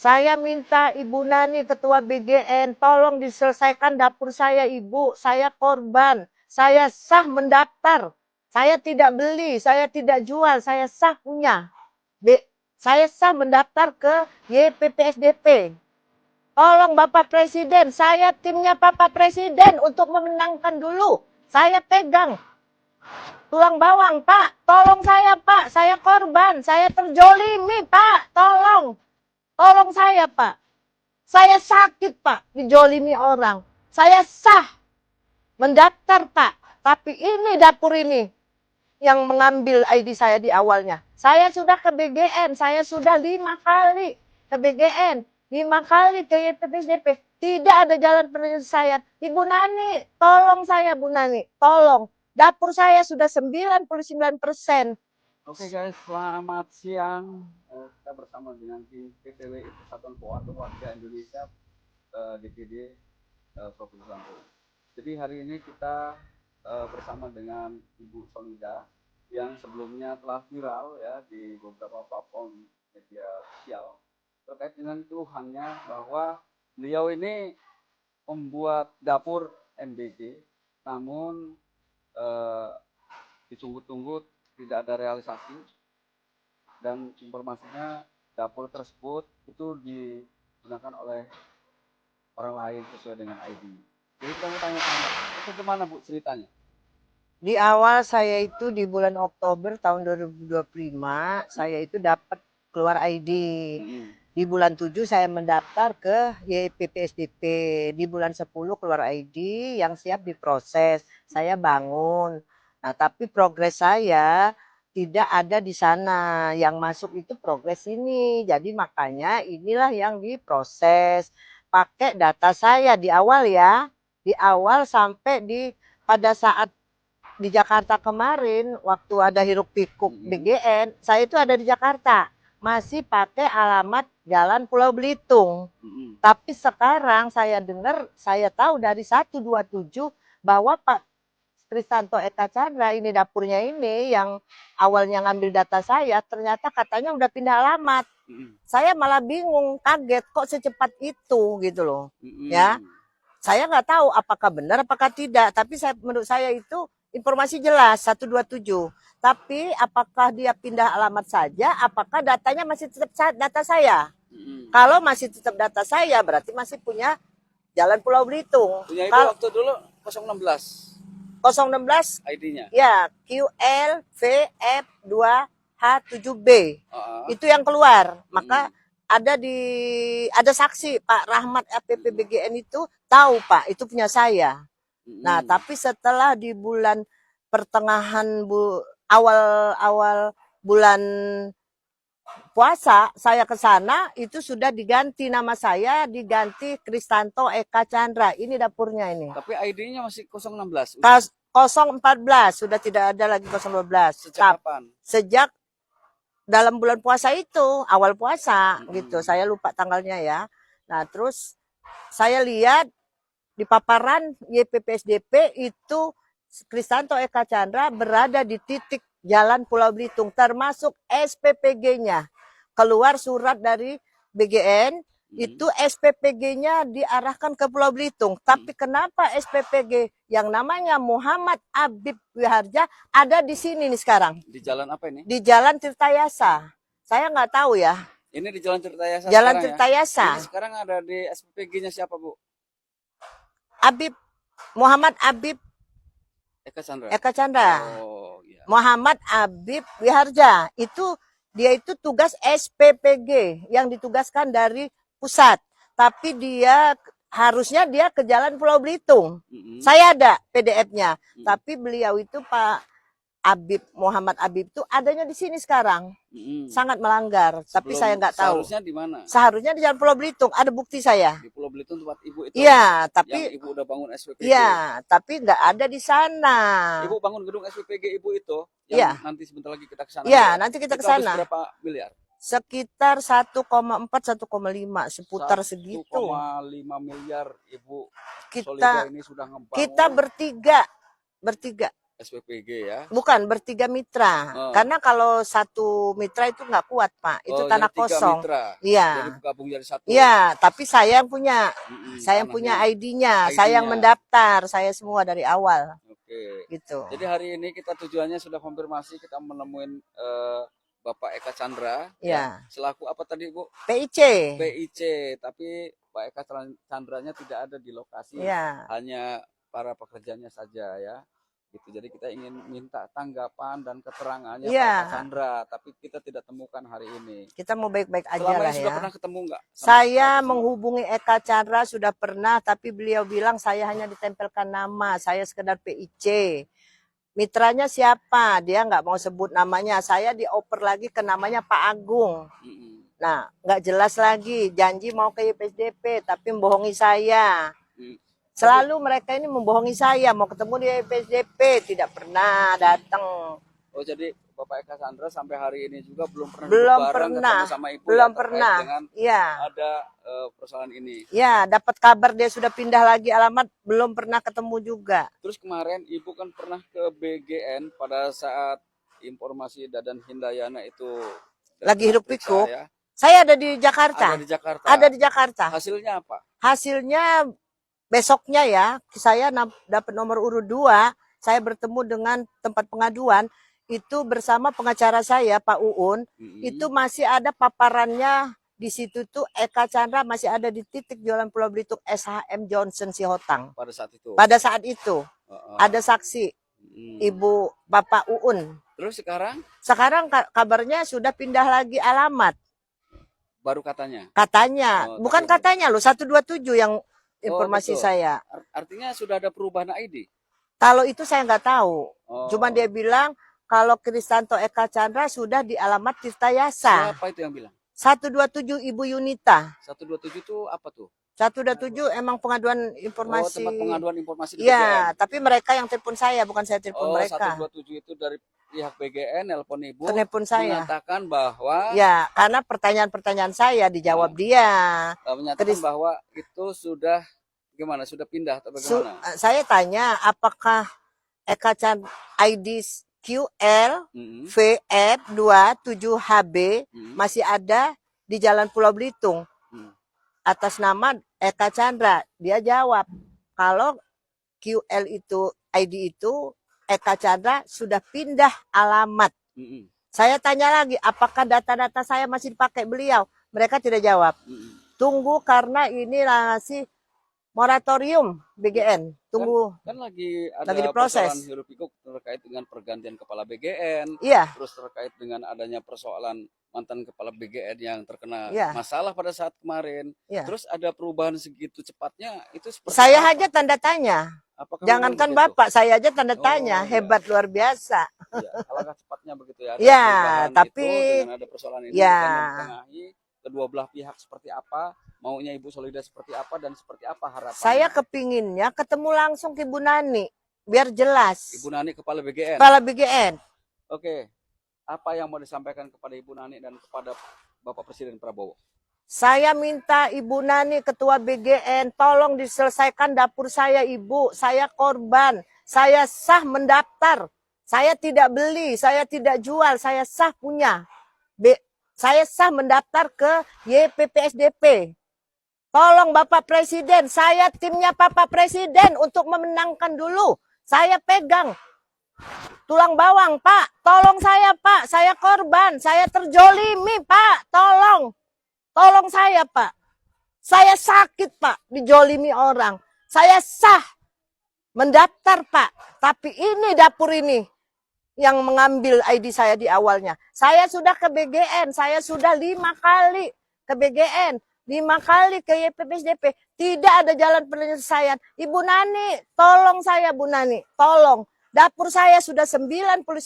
Saya minta Ibu Nani, Ketua BGN, tolong diselesaikan dapur saya, Ibu. Saya korban. Saya sah mendaftar. Saya tidak beli, saya tidak jual, saya sah punya. Saya sah mendaftar ke YPPSDP. Tolong Bapak Presiden, saya timnya Bapak Presiden untuk memenangkan dulu. Saya pegang tulang bawang, Pak. Tolong saya, Pak. Saya korban, saya terjolimi, Pak. Tolong. Tolong saya, Pak. Saya sakit, Pak, dijolimi orang. Saya sah mendaftar, Pak. Tapi ini dapur ini yang mengambil ID saya di awalnya. Saya sudah ke BGN, saya sudah 5 kali ke BGN, 5 kali ke YPPSDP. Tidak ada jalan penyelesaian. Ibu Nani, tolong saya, Bu Nani, tolong. Dapur saya sudah 99%. Oke guys, selamat siang. Kita bersama dengan tim PPWI Persatuan Pewarta Warga Indonesia DPD Provinsi Lampung. Jadi hari ini kita bersama dengan Ibu Solida yang sebelumnya telah viral ya di beberapa platform media sosial terkait dengan keluhannya bahwa beliau ini membuat dapur MBG, namun ditunggu-tunggu tidak ada realisasi, dan informasinya dapur tersebut itu digunakan oleh orang lain sesuai dengan ID. Jadi kita mau tanya-tanya, itu gimana Bu ceritanya? Di awal saya itu di bulan Oktober tahun 2025, saya itu dapat keluar ID. Di bulan 7 saya mendaftar ke YPPSDP. Di bulan 10 keluar ID yang siap diproses. Saya bangun. Nah, tapi progres saya tidak ada di sana. Yang masuk itu progres ini. Jadi makanya inilah yang diproses. Pakai data saya di awal ya. Di awal sampai pada saat di Jakarta kemarin, waktu ada hiruk pikuk BGN, saya itu ada di Jakarta. Masih pakai alamat Jalan Pulau Belitung. Tapi sekarang saya dengar, saya tahu dari 127 bahwa Pak Kristanto Eka Chandra ini dapurnya ini yang awalnya ngambil data saya, ternyata katanya udah pindah alamat. Saya malah bingung, kaget kok secepat itu gitu loh. Ya, saya nggak tahu apakah benar apakah tidak, tapi menurut saya itu informasi jelas 127. Tapi apakah dia pindah alamat saja, apakah datanya masih tetap data saya? Kalau masih tetap data saya, berarti masih punya Jalan Pulau Belitung. Punya Ibu waktu dulu 016. 016 ID-nya. Ya, QLVF2H7B. Itu yang keluar. Maka ada saksi Pak Rahmat APPBGN itu tahu Pak, itu punya saya. Nah, tapi setelah di bulan pertengahan awal bulan puasa saya ke sana, itu sudah diganti nama saya, diganti Kristanto Eka Chandra. Ini dapurnya ini. Tapi ID-nya masih 016. 014, sudah tidak ada lagi 012. Sejak kapan? Sejak dalam bulan puasa itu, awal puasa gitu. Saya lupa tanggalnya ya. Nah, terus saya lihat di paparan YPPSDP itu Kristanto Eka Chandra berada di titik Jalan Pulau Belitung, termasuk SPPG-nya. Keluar surat dari BGN, itu SPPG-nya diarahkan ke Pulau Belitung. Tapi kenapa SPPG yang namanya Muhammad Abib Wiharja ada di sini nih sekarang? Di jalan apa ini? Di Jalan Tirtayasa. Saya nggak tahu ya. Ini di Jalan Tirtayasa. Jalan Tirtayasa. Ya? Ini sekarang ada di SPPG-nya siapa, Bu? Abib, Muhammad Abib Eka Chandra. Oh, iya. Muhammad Abib Wiharja dia itu tugas SPPG yang ditugaskan dari pusat, tapi harusnya dia ke Jalan Pulau Belitung. Saya ada PDF-nya, tapi beliau itu Pak Muhammad Abib itu adanya di sini sekarang. Sangat melanggar, tapi saya nggak tahu. Seharusnya di mana? Seharusnya di Jalan Pulau Belitung, ada bukti saya. Di Pulau Belitung tempat Ibu itu. Iya, tapi yang Ibu udah bangun SPPG. Iya, tapi nggak ada di sana. Ibu bangun gedung SPPG Ibu itu, yang nanti sebentar lagi kita ke sana. Iya, nanti kita ke sana. Berapa miliar? Sekitar 1,4-1,5 seputar segitu. 1,5 miliar Ibu kita Solida ini sudah ngebangun. Kita bertiga SPPG ya. Bukan, bertiga mitra. Oh. Karena kalau satu mitra itu nggak kuat, Pak. Itu tanah jadi 3 kosong. mitra. Iya. Jadi gabung jadi satu. Iya, tapi saya yang punya. Saya yang punya tanahnya. ID-nya. Saya yang mendaftar. Saya semua dari awal. Oke. Gitu. Jadi hari ini kita tujuannya sudah konfirmasi, kita menemuin Bapak Eka Chandra. Ya. Selaku apa tadi, Bu? PIC. PIC. Tapi Pak Eka Chandranya tidak ada di lokasi. Ya. Hanya para pekerjanya saja ya. Gitu. Jadi kita ingin minta tanggapan dan keterangannya Pak Eka Chandra, tapi kita tidak temukan hari ini. Kita mau baik-baik aja Selama lah ini ya. sudah pernah ketemu nggak? Saya menghubungi Eka Chandra sudah pernah, tapi beliau bilang saya hanya ditempelkan nama, saya sekedar PIC. Mitranya siapa? Dia nggak mau sebut namanya. Saya dioper lagi ke namanya Pak Agung. Nah, nggak jelas lagi. Janji mau ke YPSDP, tapi membohongi saya. Selalu mereka ini membohongi saya, mau ketemu di YPSDP, tidak pernah datang. Oh, jadi Bapak Eka Chandra sampai hari ini juga belum pernah ketemu sama Ibu belum ya, pernah. Dengan ya. Ada persoalan ini. Ya, dapat kabar dia sudah pindah lagi alamat, belum pernah ketemu juga. Terus kemarin Ibu kan pernah ke BGN pada saat informasi Dadan Hindayana itu lagi hidup pikuk. Ya. Saya ada di Jakarta. Ada di Jakarta. Hasilnya apa? Hasilnya besoknya ya, saya dapat nomor urut 2, saya bertemu dengan tempat pengaduan, itu bersama pengacara saya, Pak Uun, itu masih ada paparannya di situ tuh Eka Chandra masih ada di titik jualan Pulau Belitung SHM Johnson Sihotang. Pada saat itu? Pada saat itu. Ada saksi, Ibu Bapak Uun. Terus sekarang? Sekarang kabarnya sudah pindah lagi alamat. Baru katanya? Katanya, bukan katanya loh, 127 yang informasi saya. Artinya sudah ada perubahan ID? Kalau itu saya nggak tahu. Cuma dia bilang kalau Kristanto Eka Chandra sudah di alamat Tirta Yasa. Siapa itu yang bilang? 127 Ibu Yunita. 127 itu apa tuh? 127 emang pengaduan informasi. Tempat pengaduan informasi di ya, BGN. tapi mereka yang telepon saya, bukan saya telepon mereka. 127 itu dari pihak BGN nelpon Ibu. Telepon saya. Mengatakan bahwa. Ya, karena pertanyaan-pertanyaan saya dijawab dia. Menyatakan bahwa itu sudah gimana? Sudah pindah atau bagaimana? Saya tanya apakah Eka Chandra ID QL VF27HB masih ada di Jalan Pulau Belitung atas nama Eka Chandra. Dia jawab kalau QL itu ID itu Eka Chandra sudah pindah alamat. Saya tanya lagi apakah data-data saya masih dipakai beliau. Mereka tidak jawab. Tunggu karena ini masih moratorium BGN. Tunggu. Kan lagi ada diproses. Persoalan hiruk pikuk terkait dengan pergantian kepala BGN. Iya. Terus terkait dengan adanya persoalan mantan kepala BGN yang terkena iya. masalah pada saat kemarin. Iya. Terus ada perubahan segitu cepatnya itu seperti saya apa? Aja tanda tanya. Apakah jangankan Bapak, saya aja tanda tanya. Hebat luar biasa. Ya, alangkah cepatnya begitu ya. Ya, tapi itu, dengan ada persoalan ini ya. Menengahi kedua belah pihak seperti apa, maunya Ibu Solida seperti apa dan seperti apa harapannya. Saya kepinginnya ketemu langsung ke Ibu Nani, biar jelas. Ibu Nani kepala BGN. Kepala BGN. Oke, apa yang mau disampaikan kepada Ibu Nani dan kepada Bapak Presiden Prabowo? Saya minta Ibu Nani Ketua BGN tolong diselesaikan dapur saya Ibu. Saya korban. Saya sah mendaftar. Saya tidak beli, saya tidak jual, saya sah punya. Saya sah mendaftar ke YPPSDP. Tolong Bapak Presiden, saya timnya Bapak Presiden untuk memenangkan dulu. Saya pegang tulang bawang, Pak. Tolong saya, Pak. Saya korban, saya terjolimi, Pak. Tolong. Tolong saya, Pak. Saya sakit, Pak, dijolimi orang. Saya sah mendaftar, Pak. Tapi ini dapur ini yang mengambil ID saya di awalnya. Saya sudah ke BGN, saya sudah 5 kali ke BGN, 5 kali ke YPPSDP. Tidak ada jalan penyelesaian. Ibu Nani, tolong saya, Bu Nani, tolong. Dapur saya sudah 99%.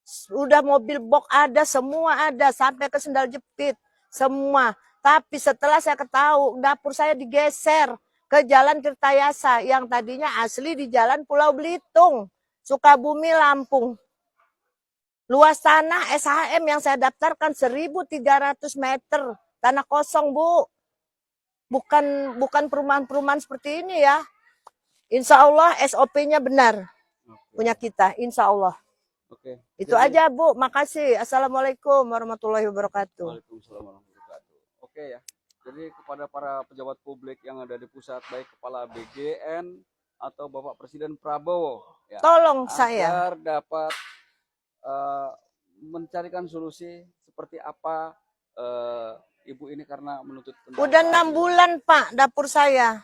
Sudah mobil box ada, semua ada, sampai ke sendal jepit. Semua. Tapi setelah saya ketahui dapur saya digeser ke Jalan Tirta Yasa yang tadinya asli di Jalan Pulau Belitung, Sukabumi, Lampung. Luas tanah SHM yang saya daftarkan 1.300 meter. Tanah kosong, Bu. Bukan perumahan-perumahan seperti ini ya. Insya Allah SOP-nya benar. punya kita, insya Allah. Oke. Itu aja Bu, makasih. Assalamualaikum warahmatullahi wabarakatuh. Waalaikumsalam warahmatullahi wabarakatuh. Oke ya. Jadi kepada para pejabat publik yang ada di pusat, baik Kepala BGN atau Bapak Presiden Prabowo, ya, Tolong saya. agar dapat mencarikan solusi seperti apa Ibu ini karena menuntut. Udah 6 bulan Pak, dapur saya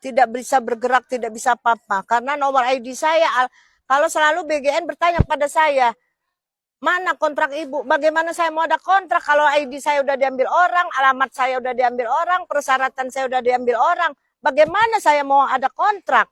tidak bisa bergerak, tidak bisa apa-apa. Karena nomor ID saya, kalau selalu BGN bertanya pada saya, mana kontrak Ibu? Bagaimana saya mau ada kontrak kalau ID saya udah diambil orang, alamat saya udah diambil orang, persyaratan saya udah diambil orang. Bagaimana saya mau ada kontrak?